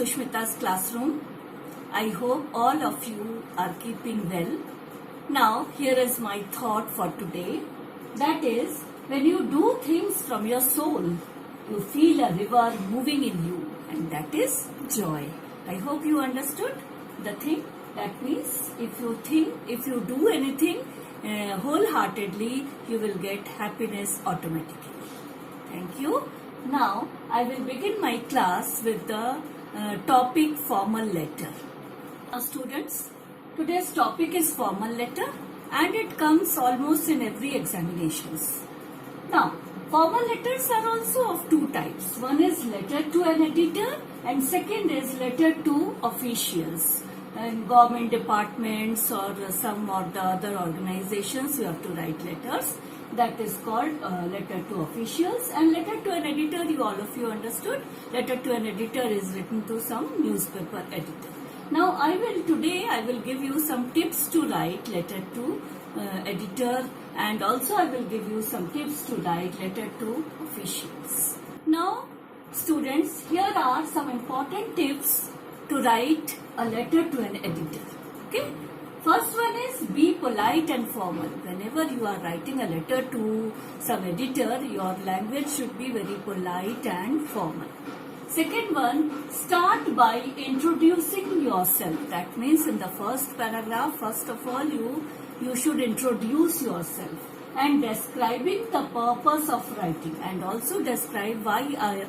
Sushmita's classroom. I hope all of you are keeping well. Now, here is my thought for today. That is, when you do things from your soul, you feel a river moving in you, and that is joy. I hope you understood the thing. That means if you do anything wholeheartedly, you will get happiness automatically. Thank you. Now, I will begin my class with the topic formal letter. Now, students, today's topic is formal letter and it comes almost in every examinations. Now, formal letters are also of two types. One is letter to an editor and second is letter to officials. In government departments or some or the other organizations, you have to write letters. That is called letter to officials, and letter to an editor, all of you understood. Letter to an editor is written to some newspaper editor. Now today I will give you some tips to write letter to editor, and also I will give you some tips to write letter to officials. Now students, here are some important tips to write a letter to an editor. Okay. First one is be polite and formal. Whenever you are writing a letter to some editor, your language should be very polite and formal. Second one, start by introducing yourself. That means in the first paragraph, first of all, you should introduce yourself and describing the purpose of writing, and also describe why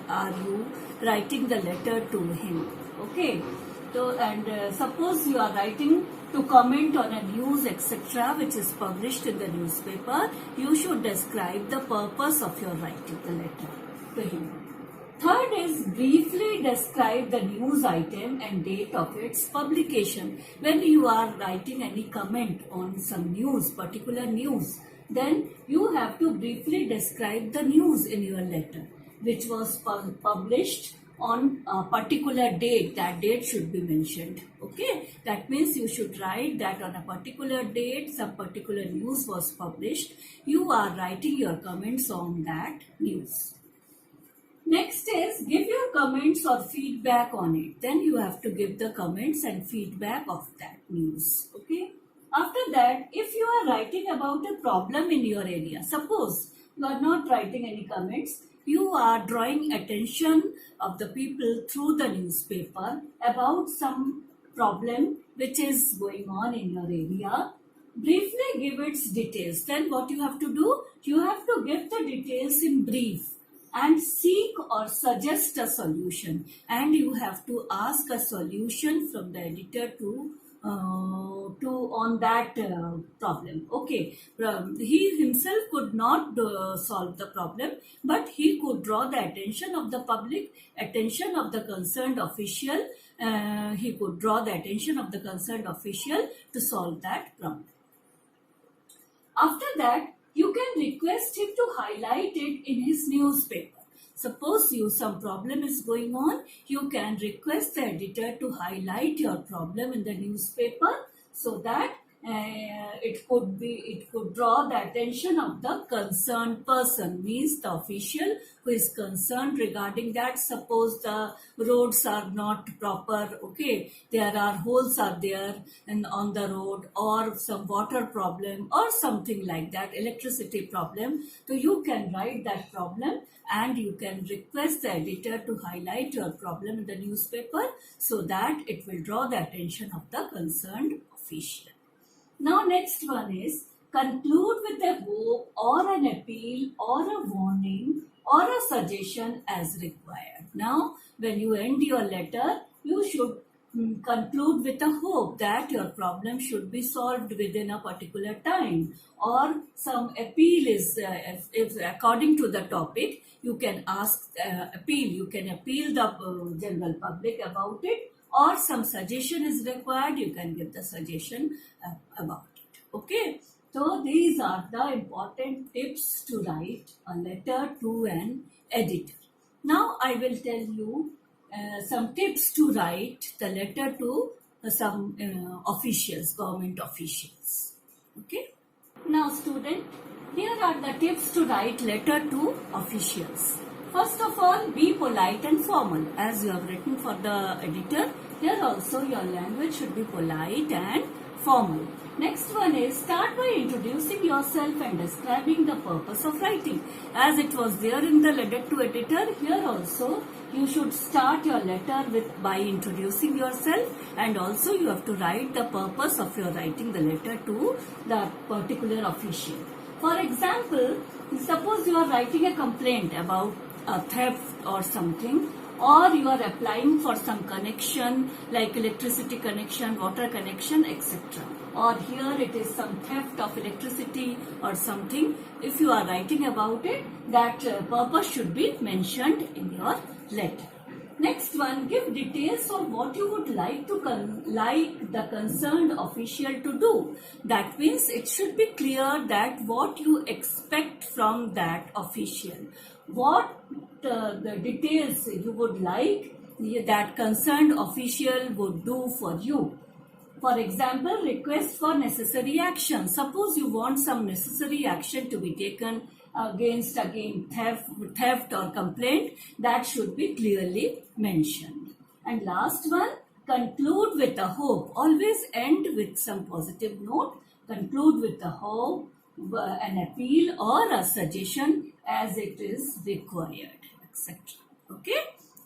are you writing the letter to him. Okay. So, and suppose you are writing to comment on a news etc. which is published in the newspaper, you should describe the purpose of your writing the letter to him. Third is briefly describe the news item and date of its publication. When you are writing any comment on some news, particular news, then you have to briefly describe the news in your letter, which was published on a particular date. That date should be mentioned. Okay, that means you should write that on a particular date some particular news was published. You are writing your comments on that news. Next is give your comments or feedback on it. Then you have to give the comments and feedback of that news. Okay. After that, if you are writing about a problem in your area, suppose you are not writing any comments, you are drawing attention of the people through the newspaper about some problem which is going on in your area. Briefly give its details. Then what you have to do? You have to give the details in brief and seek or suggest a solution. And you have to ask a solution from the editor on that problem. Okay, he himself could not solve the problem, but he could draw the attention of the public, attention of the concerned official. He could draw the attention of the concerned official to solve that problem. After that, you can request him to highlight it in his newspaper. Suppose some problem is going on, you can request the editor to highlight your problem in the newspaper so that it could draw the attention of the concerned person, means the official who is concerned regarding that. Suppose the roads are not proper, okay, there are holes are there on the road, or some water problem or something like that, electricity problem. So you can write that problem and you can request the editor to highlight your problem in the newspaper so that it will draw the attention of the concerned official. Now next one is conclude with a hope or an appeal or a warning or a suggestion as required. Now when you end your letter, you should conclude with a hope that your problem should be solved within a particular time, or some appeal is if according to the topic you can ask appeal, you can appeal the general public about it, or some suggestion is required, you can give the suggestion about it. Okay, so these are the important tips to write a letter to an editor. Now I will tell you some tips to write the letter to some officials, government officials. Okay. Now student, here are the tips to write letter to officials. First of all, be polite and formal. As you have written for the editor, here also your language should be polite and formal. Next one is start by introducing yourself and describing the purpose of writing. As it was there in the letter to editor, here also you should start your letter by introducing yourself, and also you have to write the purpose of your writing the letter to the particular official. For example, suppose you are writing a complaint about a theft or something, or you are applying for some connection like electricity connection, water connection, etc. Or here it is some theft of electricity or something. If you are writing about it, that purpose should be mentioned in your letter. Next one, give details of what you would like the concerned official to do. That means it should be clear that what you expect from that official. What the details you would like that concerned official would do for you. For example, request for necessary action. Suppose you want some necessary action to be taken against theft or complaint, that should be clearly mentioned. And last one, conclude with a hope. Always end with some positive note. Conclude with a hope, an appeal or a suggestion as it is required, etc. Okay?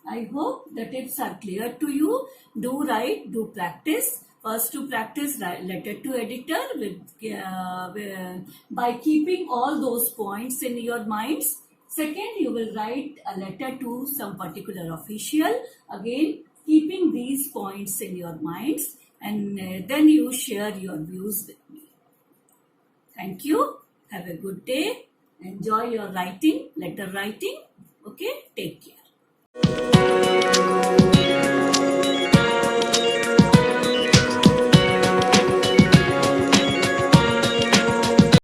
I hope the tips are clear to you. Do write, do practice. First, to practice letter to editor by keeping all those points in your minds. Second, you will write a letter to some particular official. Again, keeping these points in your minds, and then you share your views with me. Thank you. Have a good day. Enjoy your writing, letter writing. Okay, take care.